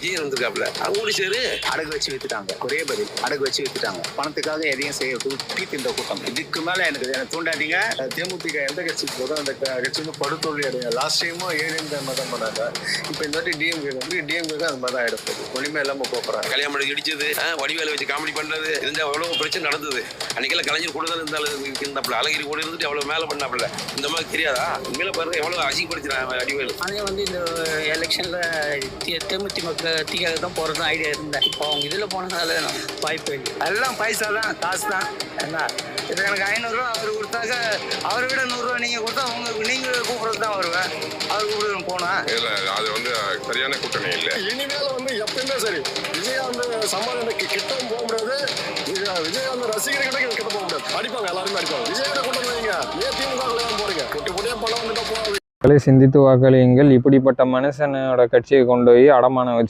விஜய் இருந்திருக்காப்ல அவங்க சரி அடகு வச்சு வித்துட்டாங்க. ஒரே பதில், அடகு வச்சு வித்துட்டாங்க. பணத்துக்காக எதையும் செய்ய டீ தின்ற கூட்டம். இதுக்கு மேல எனக்கு தூண்டாதீங்க. தேமுதிக எந்த கட்சிக்கு போதும் அந்த கட்சி வந்து படுதோல்வி அடையும். லாஸ்ட் டைமும் ஏடிஎம்கே தான் பண்ணாங்க. இப்போ இந்த வாட்டி டிஎம்கே வந்து டிஎம்கே அது மாதிரி தான் ஆயிடுது. ஒளிமே இல்லாம போறாங்க. கல்யாணம் பண்ணி இடிச்சது, வடிவேலை வச்சு காமெடி பண்றது, இந்த எவ்வளவு பிரச்சனை நடந்தது. அன்னைக்கெல்லாம் கலைஞர் கூட தான் இருந்தாப்புல, அழகிரி கூட இருந்துட்டு எவ்வளவு மேல பண்ணாப்புல. இந்த மாதிரி தெரியாதா? உண்மையில பாருங்க எவ்வளவு அசிங்கப்படுத்தினாங்க வடிவேலு. அதே வந்து இந்த எலெக்ஷன்ல தேமுதிக தான் போறது ஐடியா இருந்தேன். இப்போ அவங்க இதுல போனதால வாய்ப்பு இல்லை. எல்லாம் பைசா தான், காசு தான். என்ன இப்போ எனக்கு 500 ரூபா அவர் கொடுத்தாக்க, அவரை விட 100 ரூபா நீங்க கொடுத்தா உங்களுக்கு நீங்க கூப்பிடுறது தான் வருவேன். அவர் கூப்பிடுறது போனா இல்லை, அது வந்து சரியான கூட்டணி இல்லை. இனிமேல வந்து எப்பயுமே சரி, விஜயகாந்த் சம்பாதனைக்கு கிட்டவும் போக முடியாது, விஜயகாந்த் ரசிகர்கிட்ட கிட்ட போக முடியாது. அடிப்பாங்க, எல்லாருமே அடிப்பாங்க. விஜயோட கூட்டம் வைங்க, ஏன் திமுக போறீங்க? குட்டி குட்டியா பணம் வந்துட்டா போகாது. சிந்தித்து வாக்களியுங்கள். இப்படிப்பட்ட மனுஷனோட கட்சியை கொண்டு போய் அடமானம் வச்சு